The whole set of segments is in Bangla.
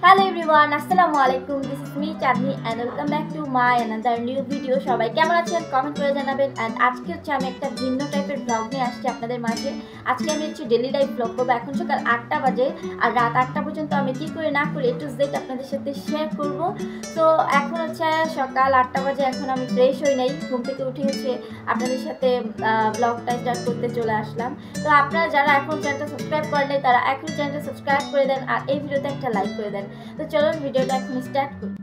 Hello everyone, Assalamualaikum. This is me Chandni and welcome back to my another new video. সবাই কেমন আছেন কমেন্ট করে জানাবেন। এন্ড আজকে হচ্ছে আমি একটা ভিন্ন টাইপের ব্লগ নিয়ে আসছি আপনাদের মাঝে। আজকে আমি হচ্ছে ডেইলি লাইফ ব্লগ করব। এখন সকাল 8টা বাজে আর রাত 8টা পর্যন্ত আমি কি করে না করে A to Z আপনাদের সাথে শেয়ার করব। তো এখন হচ্ছে সকাল 8টা বাজে, এখন আমি ফ্রেশ হই নাই, ঘুম থেকে উঠে হচ্ছে আপনাদের সাথে ব্লগটা স্টার্ট করতে চলে আসলাম। তো আপনারা যারা এখন চ্যানেলটা সাবস্ক্রাইব করেন নাই তারা এখন চ্যানেলটা সাবস্ক্রাইব করে দেন আর এই ভিডিওতে একটা লাইক করে দেন। তো চলুন ভিডিওটা এখন স্টার্ট করি।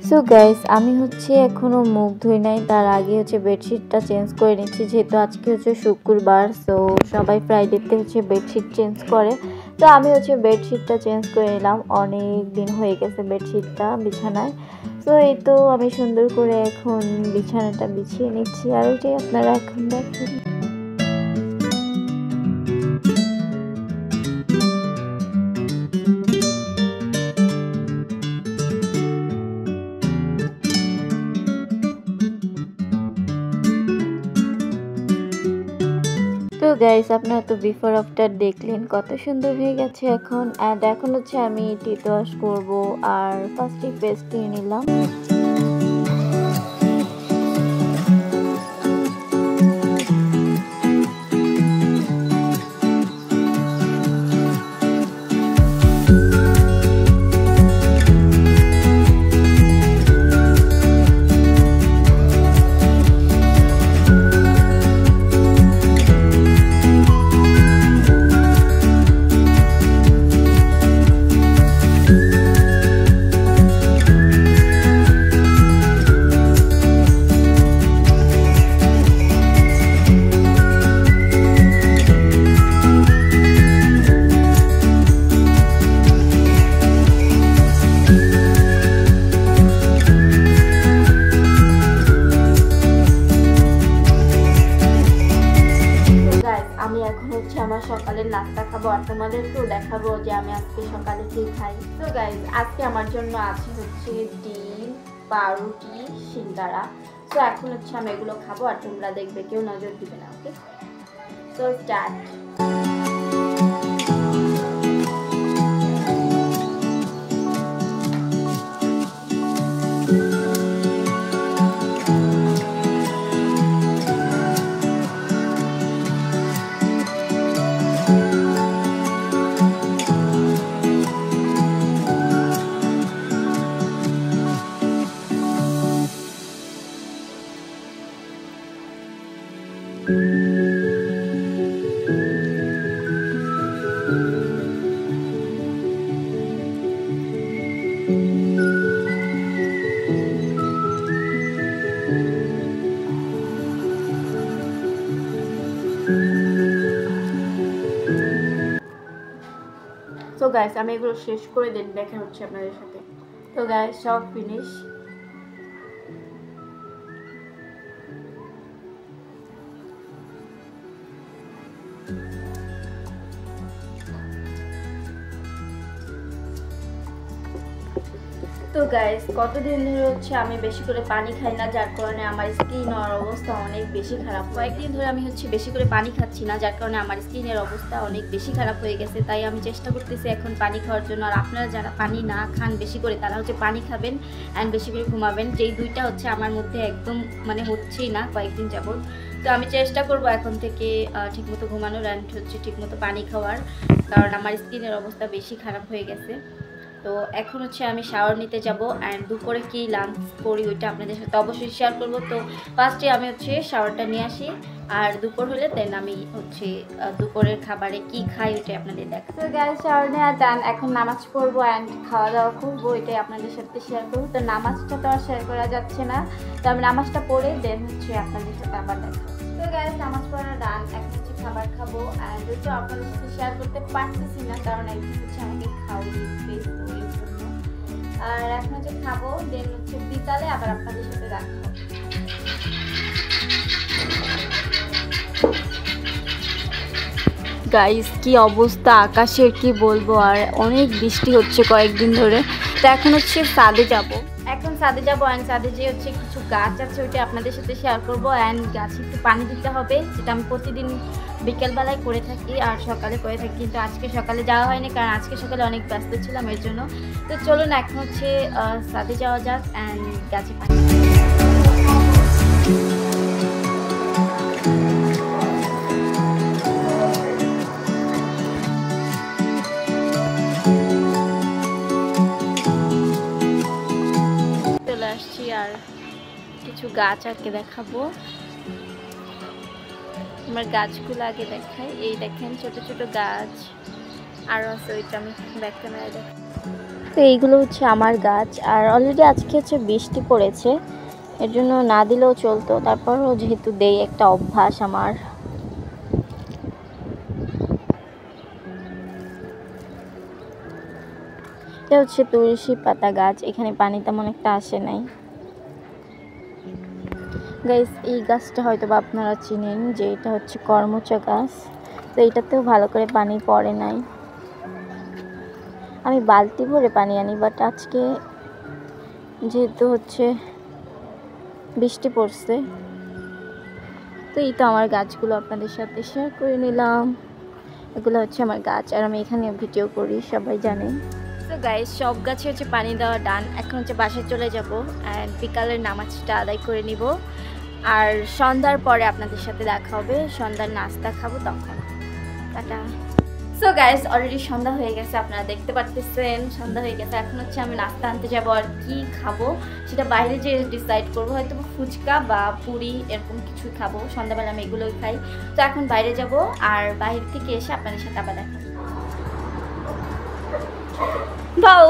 সো গাইস, আমি হচ্ছে এখনও মুখ ধুই নাই, তার আগে হচ্ছে বেডশিটটা চেঞ্জ করে নিচ্ছি, যেহেতু আজকে হচ্ছে শুক্রবার। সো সবাই ফ্রাইডেতে হচ্ছে বেডশিট চেঞ্জ করে, তো আমি হচ্ছে বেডশিটটা চেঞ্জ করে নিলাম। অনেক দিন হয়ে গেছে বেডশিটটা বিছানায়। সো এই তো আমি সুন্দর করে এখন বিছানাটা বিছিয়ে নিচ্ছি আর ওইটাই আপনারা এখন দেখেন। তো গাইস, আপনারা তো বিফোর আফটার দেখলেন কত সুন্দর হয়ে গেছে এখন। অ্যান্ড এখন হচ্ছে আমি টিথ ওয়াশ করবো আর ফার্স্টে পেস্ট নিয়ে নিলাম। আমি এখন হচ্ছে আমার সকালের নাস্তা খাবো আর তোমাদেরকেও দেখাবো যে আমি আজকে সকালে কি খাই। তো গাইজ, আজকে আমার জন্য আছে হচ্ছে ডিম, পাউরুটি, সিঙ্গারা। তো এখন হচ্ছে আমি এগুলো খাবো আর তোমরা দেখবে, কেউ নজর দিবে না। ওকে, তো স্টার্ট। তো গাইস, আমি এগুলো শেষ করে দেন দেখা হচ্ছে আপনাদের সাথে। তো গাইস, সব ফিনিশ। তো গাইস, কতদিন ধরে হচ্ছে আমি বেশি করে পানি খাই না, যার কারণে আমার স্কিনের অবস্থা অনেক বেশি খারাপ। কয়েকদিন ধরে আমি হচ্ছে বেশি করে পানি খাচ্ছি না, যার কারণে আমার স্কিনের অবস্থা অনেক বেশি খারাপ হয়ে গেছে। তাই আমি চেষ্টা করতেছি এখন পানি খাওয়ার জন্য। আর আপনারা যারা পানি না খান বেশি করে, তারা হচ্ছে পানি খাবেন অ্যান্ড বেশি করে ঘুমাবেন। যেই দুইটা হচ্ছে আমার মধ্যে একদম হচ্ছেই না কয়েকদিন যাবত। তো আমি চেষ্টা করবো এখন থেকে ঠিকমতো ঘুমানোর অ্যান্ড হচ্ছে ঠিকমতো পানি খাওয়ার, কারণ আমার স্কিনের অবস্থা বেশি খারাপ হয়ে গেছে। তো এখন হচ্ছে আমি শাওয়ার নিতে যাব অ্যান্ড দুপুরে কি লাঞ্চ করি ওইটা আপনাদের সাথে অবশ্যই শেয়ার করব। তো ফার্স্টে আমি হচ্ছে শাওয়ারটা নিয়ে আসি আর দুপুর হলে দেন আমি হচ্ছে দুপুরের খাবারে কি খাই ওইটাই আপনাদের দেখ। তো গাইস, শাওয়ার নেওয়া ডান, এখন নামাজ পড়বো অ্যান্ড খাওয়া দাওয়া করবো, ওইটাই আপনাদের সাথে শেয়ার করবো। তো নামাজটা তো আর শেয়ার করা যাচ্ছে না, তো আমি নামাজটা পড়ে দেন হচ্ছে আপনাদের সাথে আবার দেখা। তো গাইস, নামাজ পড়া ডান, এখন হচ্ছে খাবার খাবো অ্যান্ড ওইটা আপনাদের সাথে শেয়ার করতে পারতেছি না, কারণ একদিন হচ্ছে আমাকে খাওয়াই বেশ ওই জন্য। আর এখন হচ্ছে খাবো, দেন হচ্ছে বিকালে আবার আপনাদের সাথে দেখা হবে। গাইস, কি অবস্থা আকাশের কি বলবো, আর অনেক বৃষ্টি হচ্ছে কয়েকদিন ধরে। তো এখন হচ্ছে ছাদে যাব, এখন ছাদে যাবো অ্যান্ড ছাদে যে হচ্ছে কিছু গাছ আছে ওইটা আপনাদের সাথে শেয়ার করবো। অ্যান্ড গাছে একটু পানি দিতে হবে, যেটা আমি প্রতিদিন বিকেলবেলায় করে থাকি আর সকালে করে থাকি, কিন্তু আজকে সকালে যাওয়া হয়নি কারণ আজকে সকালে অনেক ব্যস্ত ছিলাম এর জন্য। তো চলুন এখন হচ্ছে ছাদে যাওয়া যাক অ্যান্ড গাছে পানি। চলে আসছি আর কিছু গাছ আগে দেখাবো। আমার গাছগুলো আগে দেখাই, এই দেখেন ছোট ছোট গাছ আরও আছে, ওইটা আমি ব্যাক ক্যামেরায় দেখাই। তো এইগুলো হচ্ছে আমার গাছ আর অলরেডি আজকে হচ্ছে বৃষ্টি পড়েছে, এর জন্য না দিলেও চলতো, তারপরও যেহেতু দেই একটা অভ্যাস আমার। এটা হচ্ছে তুলসী পাতা গাছ, এখানে পানি তেমন একটা আসে নাই। গাইস এই গাছটা হয়তো বা আপনারা চিনেন যে এটা হচ্ছে করমচা গাছ, তো এটাতেও ভালো করে পানি পড়ে নাই। আমি বালতি ভরে পানি আনি, বাট আজকে যেহেতু হচ্ছে বৃষ্টি পড়ছে, তো এই তো আমার গাছগুলো আপনাদের সাথে শেয়ার করে নিলাম। এগুলো হচ্ছে আমার গাছ আর আমি এখানে ভিডিও করি, সবাই জানেন। তো গাইস সব গাছে হচ্ছে পানি দেওয়া ডান, এখন হচ্ছে বাসায় চলে যাব অ্যান্ড বিকালের নামাজটা আদায় করে নিব আর সন্ধ্যার পরে আপনাদের সাথে দেখা হবে, সন্ধ্যার নাস্তা খাবো তখন। টাটা। সো গাইস অলরেডি সন্ধ্যা হয়ে গেছে, আপনারা দেখতে পাচ্ছেন সন্ধ্যা হয়ে গেছে। এখন হচ্ছে আমি নাস্তা আনতে যাবো আর কি খাবো সেটা বাইরে যে ডিসাইড করবো, হয়তো ফুচকা বা পুরি এরকম কিছু খাবো, সন্ধ্যাবেলা আমি এগুলোই খাই। তো এখন বাইরে যাব আর বাইরে থেকে এসে আপনাদের সাথে আবার দেখা। বাউ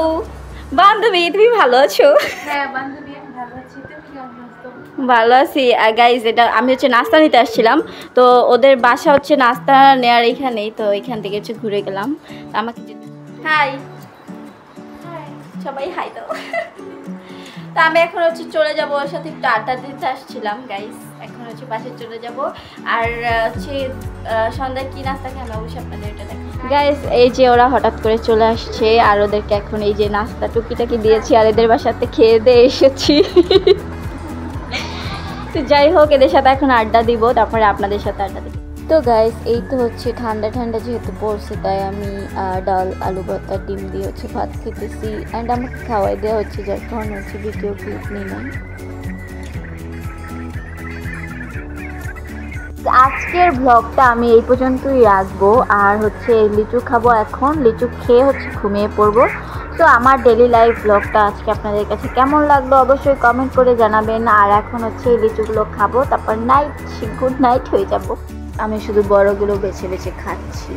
বান্ধবী তুমি ভালো আছো? হ্যাঁ বান্ধবী আমি ভালো আছি, তুমি কেমন আছো? ভালো আছি। গাইজ এটা আমি হচ্ছে নাস্তা নিতে আসছিলাম, তো ওদের বাসা হচ্ছে নাস্তা নেওয়ার এইখানেই, তো এখান থেকে হচ্ছে ঘুরে গেলাম। আমাকে হাই সবাই হাই দাও। তো আমি এখন হচ্ছে চলে যাবো, ওর সাথে একটু আড্ডা দিতে আসছিলাম গাইজ। এখন হচ্ছে বাসায় চলে যাব আর হচ্ছে সন্ধ্যায় কি নাস্তা খাই আমি অবশ্যই আপনাদের এটা দেখো। গাইজ এই যে ওরা হঠাৎ করে চলে আসছে আর ওদেরকে এখন এই যে নাস্তা টুকিটাকি দিয়েছি আর এদের বাসাতে খেয়ে দিয়ে এসেছি। তো যাই হোক এদের সাথে এখন আড্ডা দিব, তারপরে আপনাদের সাথে আড্ডা দিব। তো গাইস এই তো হচ্ছে ঠান্ডা ঠান্ডা যেহেতু পড়ছে তাই আমি ডাল আলু ভর্তা ডিম দিয়ে হচ্ছে ভাত খেতেছি অ্যান্ড আমাকে খাওয়াই দেওয়া হচ্ছে, যার কারণে হচ্ছে ভিডিও ক্লিপ নিলাম। আজকের ব্লগটা আমি এই পর্যন্তই রাখবো আর হচ্ছে লিচু খাবো, এখন লিচু খেয়ে হচ্ছে ঘুমিয়ে পড়বো। তো আমার ডেলি লাইফ ব্লগটা আজকে আপনাদের কাছে কেমন লাগলো অবশ্যই কমেন্ট করে জানাবেন। আর এখন হচ্ছে এই লিচুগুলো খাবো, তারপর নাইট গুড নাইট হয়ে যাব। আমি শুধু বড়গুলো বেছে বেছে খাচ্ছি।